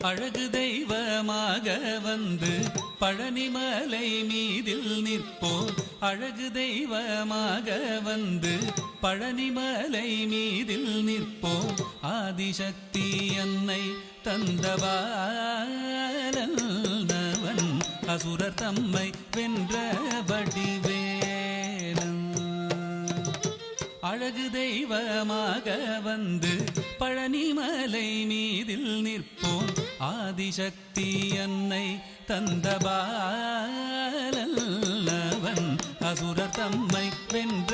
அழகு தெய்வமாக வந்து பழனிமலை மீதில் நிற்போம். அழகு தெய்வமாக வந்து பழனிமலை மீதில் நிற்போம். ஆதிசக்தி அன்னை தந்தபாலன் அசுரர் தம்மை வென்ற வடிவேலன். அழகு தெய்வமாக வந்து பழனிமலை மீதில் நிற்போம். ஆதிசக்தி அன்னை தந்தபாலன் அசுரர் தம்மை வென்ற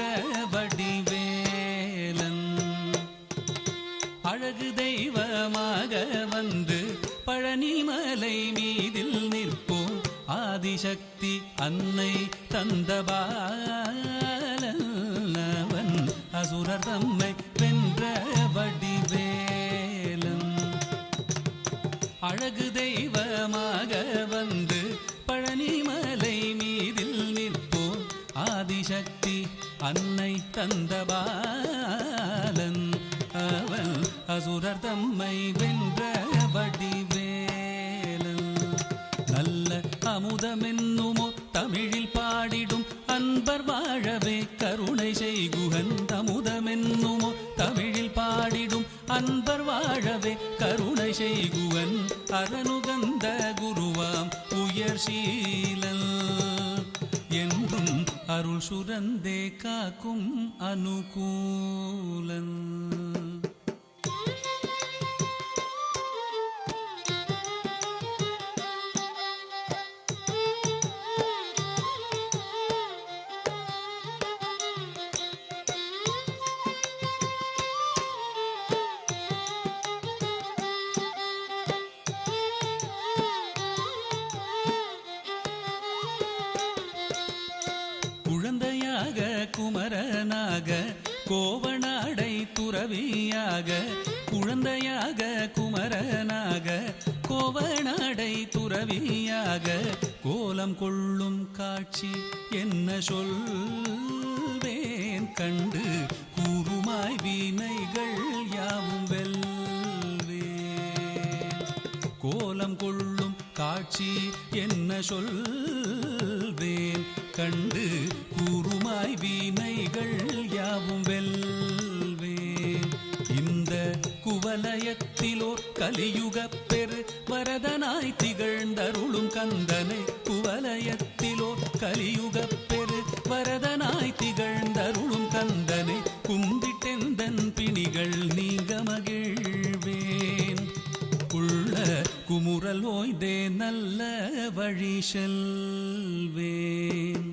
வடிவேலன். அழகு தெய்வமாக வந்து பழனிமலை மீதில் நிற்போம். ஆதிசக்தி அன்னை தந்தபாலன் அசுரர் தம்மை வென்ற வடிவேலன். அழகு தெய்வமாக வந்து பழனிமலை மீதில் நிற்போம். ஆதிசக்தி அன்னை தந்தபாலன் அவன் அசுரர் தம்மை வென்ற வடிவேலன். நல்ல அமுதமென்னுமோ தமிழில் பாடிடும் அன்பர் வாழவே கருணை செய்குகன். அமுதமென்னுமோ தமிழில் பாடிடும் அன்பர் வாழவே கருணை செய்குவன். அரனுகந்த குருவாம் உயர் சீலன் என்றும் அருள் சுரந்தே காக்கும் அனுகூலன். குழந்தையாக குமரனாக கோவனாடை துறவியாக. குழந்தையாக குமரனாக கோவனாடை துறவியாக கோலம் கொள்ளும் காட்சி என்ன சொல்வேன் கண்டு கூறுமாய் வினைகள் யாவும் வெல்வேன். கோலம் கொள்ளும் காட்சி என்ன சொல்வேன் கண்டு கூறுமாய் வினைகள் யாவும் வெல்வேன். இந்த குவலயத்திலோர் கலியுகப் பெரு வரதனாய் திகழ்ந்தருளும் கந்தனை. குவலயத்திலோர் கலியுகப் பெரு வரதனாய் திகழ்ந்தருளும் கந்தனை கும்பிட்டெந்தன் பிணிகள் நீங்க மகிழ்வேன். உள்ள குமுறல் ஓய்ந்தே நல்ல வழி செல்வேன்.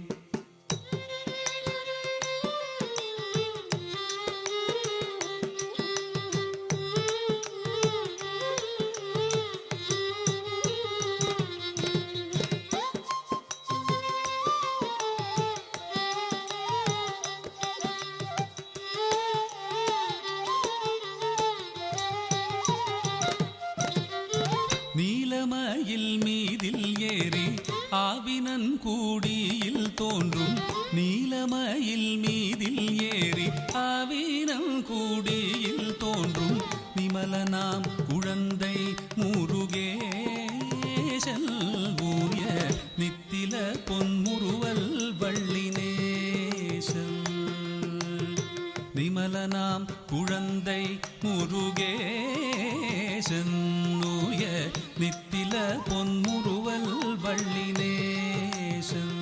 நீலமயில் மீதில் ஏறி ஆவினன் கூடியில் தோன்றும். நீலமயில் மீதில் ஏறி ஆவினன் கூடியில் தோன்றும். நிமலனாம் குழந்தை முருகேசன் ஊய நித்தில பொன்முறுவல் வள்ளினேசன். நிமலனாம் குழந்தை முருகேசன் ஊய நித்தில பொன்முறுவல் வள்ளினேசன்.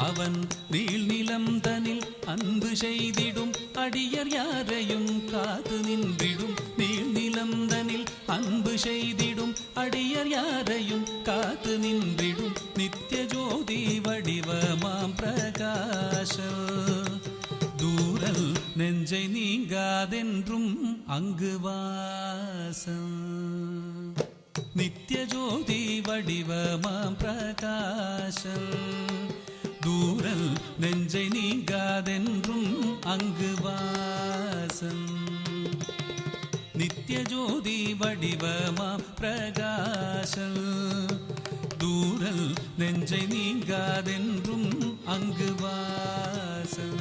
அவன் நீள்நிலம் தனில் அன்பு செய்திடும் அடியர் யாரையும் காத்து நின்றிடும். நீள்நிலம் தனில் அன்பு செய்திடும் அடியர் யாரையும் காத்து நின்றிடும். நித்திய ஜோதி வடிவமாம் பிரகாச தூரல் நெஞ்சை நீங்காதென்றும் அங்கு வாசம். நித்திய ஜோதி வடிவமாம் பிரகாசம் தூரல் நெஞ்சை நீங்காதென்றும் அங்கு வாசம். நித்திய ஜோதி வடிவமாம் பிரகாசம் தூரல் நெஞ்சை நீங்காதென்றும் அங்கு வாசம்.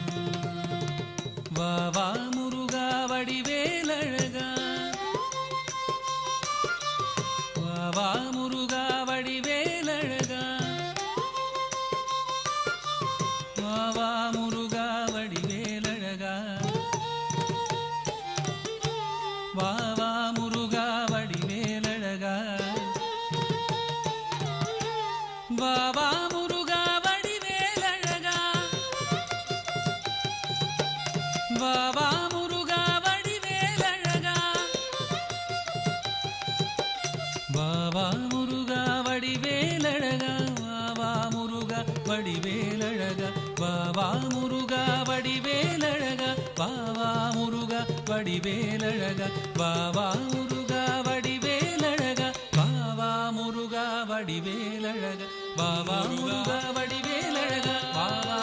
வா வா முருகா வடிவேலழகா, வா வாவா முருகா வடிவேலழகா வாவா முருகா வடிவேலழகா வாவா முருகா வடிவேலழகா வாவா முருகா வடிவேலழகா வாவா முருகா வடிவேலழகா வாவா முருகா வடிவேலழகா வாவா முருகா வடிவேலழகா வாவா முருகா வடிவேலழகா வாவா முருகா வடிவேலழகா வாவா